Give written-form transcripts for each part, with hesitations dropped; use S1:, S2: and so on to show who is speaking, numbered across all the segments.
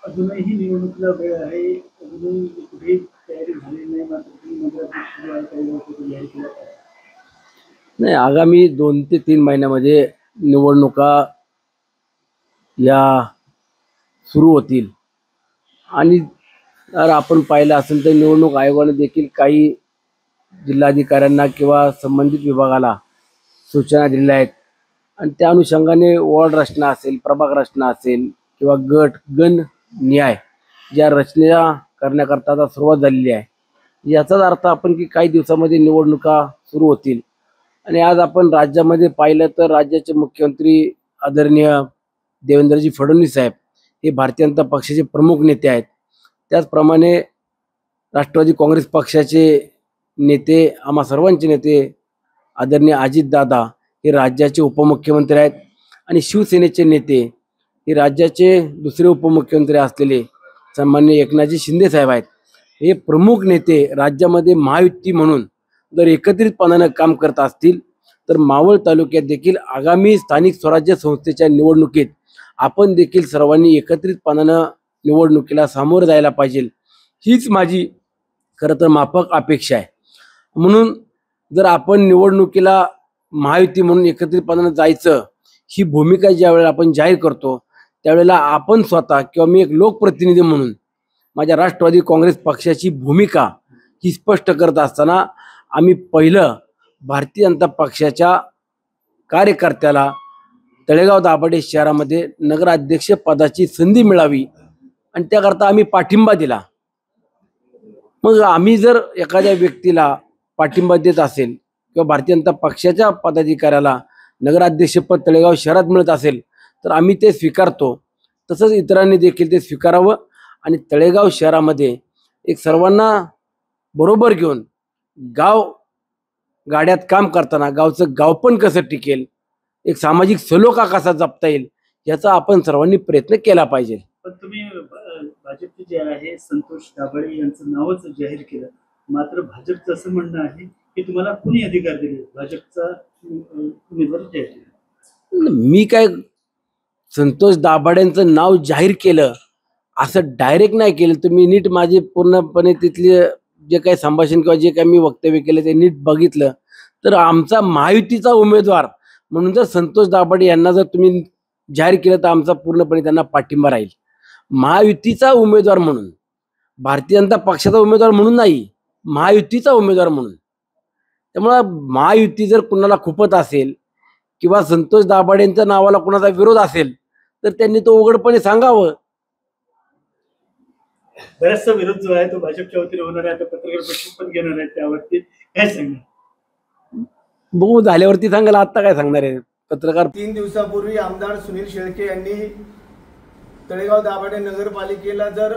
S1: अजूनही निवडणुकीला वेळ आहे. अजूनही कुठेही तयारी झालेली नाही. मात्र तुम्ही नगराध्यक्ष जो आहे काही लोक जाहीर केला आहे.
S2: नाही, आगामी 2 ते 3 महिन्यामध्ये निवडणुका या सुरू होतील आणि जर आपण पाहिलं असेल तर निवडणूक आयोगाने देखील काही जिल्हाधिकाऱ्यांना किंवा संबंधित विभागाला सूचना दिलेल्या आहेत आणि त्या अनुषंगाने वॉर्ड रचना असेल, प्रभाग रचना असेल किंवा गण न्याय ज्या रचना करण्याकरता आता सुरुवात झालेली आहे. याचाच अर्थ आपण की काही दिवसामध्ये निवडणुका सुरू होतील. आणि आज आपण राज्यामध्ये पाहिलं तर राज्याचे मुख्यमंत्री आदरणीय देवेंद्रजी फडणवीस साहेब हे भारतीय जनता पक्षाचे प्रमुख नेते आहेत. त्याचप्रमाणे राष्ट्रवादी काँग्रेस पक्षाचे नेते, आम्हा सर्वांचे नेते आदरणीय अजितदादा हे राज्याचे उपमुख्यमंत्री आहेत आणि शिवसेनेचे नेते हे राज्याचे दुसरे उपमुख्यमंत्री असलेले सन्माननीय एकनाथजी शिंदे साहेब आहेत. हे प्रमुख नेते राज्यामध्ये महायुती म्हणून जर एकत्रितपणानं काम करत असतील तर मावळ तालुक्यात देखील आगामी स्थानिक स्वराज्य संस्थेच्या निवडणुकीत आपण देखील सर्वांनी एकत्रितपणानं निवडणुकीला सामोरं जायला पाहिजे. हीच माझी खरं तर माफक अपेक्षा आहे. म्हणून जर आपण निवडणुकीला महायुती म्हणून एकत्रितपणानं जायचं ही भूमिका ज्या वेळेला आपण जाहीर करतो त्यावेळेला आपण स्वतः किंवा मी एक लोकप्रतिनिधी म्हणून माझ्या राष्ट्रवादी काँग्रेस पक्षाची भूमिका ही स्पष्ट करत असताना आम्ही पहिलं भारतीय जनता पक्षाच्या कार्यकर्त्याला तळेगाव दाभाडे शहरामध्ये नगराध्यक्ष पदाची संधी मिळावी आणि त्याकरता आम्ही पाठिंबा दिला. मग आम्ही जर एखाद्या व्यक्तीला पाठिंबा देत असेल किंवा भारतीय जनता पक्षाच्या पदाधिकाऱ्याला नगराध्यक्षपद तळेगाव शहरात मिळत असेल तर आम्ही ते स्वीकारतो. तसंच इतरांनी देखील ते स्वीकारावं आणि तळेगाव शहरामध्ये एक सर्वांना बरोबर घेऊन गाव गाड्यात काम करताना गावचं गावपण कसं टिकेल, एक सामाजिक सलोखा कसा जपता येईल याचा आपण सर्वांनी प्रयत्न केला पाहिजे.
S1: पण तुम्ही भाजपचे जे आहे संतोष दाभाडे यांचं नावच जाहीर केलं. मात्र भाजपचं असं म्हणणं आहे की तुम्हाला कुणी अधिकार दिले भाजपचा उमेदवार जाहीर केला?
S2: मी काय संतोष दाभाडेंचं नाव जाहीर केलं असं डायरेक्ट नाही केलं. तुम्ही नीट माझे पूर्णपणे तिथले जे काही संभाषण किंवा जे काही मी वक्तव्य केलं ते नीट बघितलं तर आमचा महायुतीचा उमेदवार म्हणून जर संतोष दाभाडे यांना जर तुम्ही जाहीर केलं तर आमचा पूर्णपणे त्यांना पाठिंबा राहील. महायुतीचा उमेदवार म्हणून, भारतीय जनता पक्षाचा उमेदवार म्हणून नाही, महायुतीचा उमेदवार म्हणून. त्यामुळं महायुती जर कुणाला खुपत असेल किंवा संतोष दाभाडेंच्या नावाला कुणाचा विरोध असेल तर त्यांनी तो उघडपणे सांगावं.
S1: बराचसा विरोध जो आहे तो भाजपच्या वतीने होणार आहे. आता पत्रकार परिषद पण घेणार आहे, त्यावरती काय सांगणार?
S2: बघू, झाल्यावरती सांगायला. आता काय सांगणार आहे पत्रकार?
S3: 3 दिवसापूर्वी आमदार सुनील शेळके यांनी तळेगाव दाभाडे नगरपालिकेला जर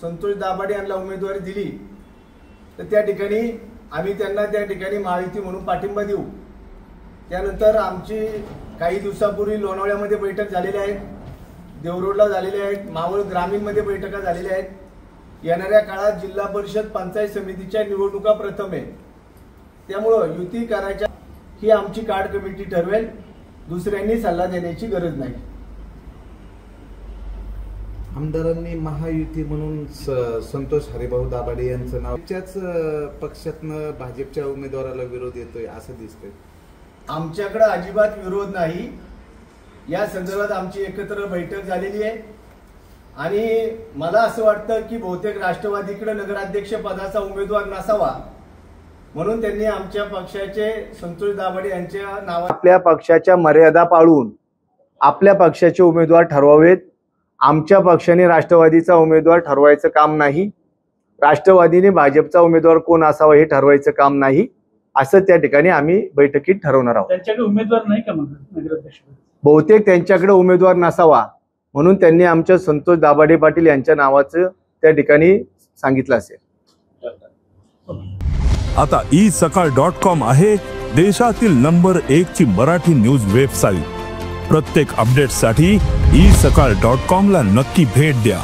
S3: संतोष दाभाडे यांना उमेदवारी दिली तर त्या ठिकाणी आम्ही त्यांना त्या ठिकाणी महायुती म्हणून पाठिंबा देऊ. त्यानंतर आमची काही दिवसापूर्वी लोणावळ्यामध्ये बैठक झालेली आहे, देवरोडला झालेल्या आहेत, मावळ ग्रामीणमध्ये बैठका झालेल्या आहेत. येणाऱ्या काळात जिल्हा परिषद पंचायत समितीच्या निवडणुका प्रथम आहे. त्यामुळं युती करायच्या ही आमची कार्ड कमिटी ठरवेल. दुसऱ्यांनी सल्ला देण्याची गरज नाही.
S4: आमदारांनी महायुती म्हणून संतोष हरिभाऊ दाभाडे यांचं नाव त्याच पक्षातनं भाजपच्या उमेदवाराला विरोध येतोय असं दिसतंय.
S3: आमच्याकडे अजिबात विरोध नाही. या संदर्भात आमची एकत्र बैठक झालेली आहे आणि मला असं वाटतं की बहुतेक राष्ट्रवादीकडे नगराध्यक्ष पदाचा उमेदवार नसावा म्हणून त्यांनी आमच्या पक्षाचे संतोष दाभाडे यांच्या नावा आपल्या पक्षाच्या मर्यादा पाळून आपल्या पक्षाचे उमेदवार ठरवावेत. आमच्या पक्षाने राष्ट्रवादीचा उमेदवार ठरवायचं काम नाही. राष्ट्रवादीने भाजपचा उमेदवार कोण असावा हे ठरवायचं काम नाही. असं त्या ठिकाणी आम्ही बैठकीत ठरवणार आहोत.
S1: त्यांच्याकडे उमेदवार नाही का मग नगराध्यक्ष?
S3: बहुतेक त्यांच्याकडे उमेदवार नसावा म्हणून त्यांनी आमच्या संतोष दाभाडे पाटील यांच्या नावाचं त्या ठिकाणी सांगितलं असेल.
S5: आता isakal.com आहे देशातील नंबर 1 ची मराठी न्यूज वेबसाईट. प्रत्येक अपडेटसाठी isakal.com ला नक्की भेट द्या.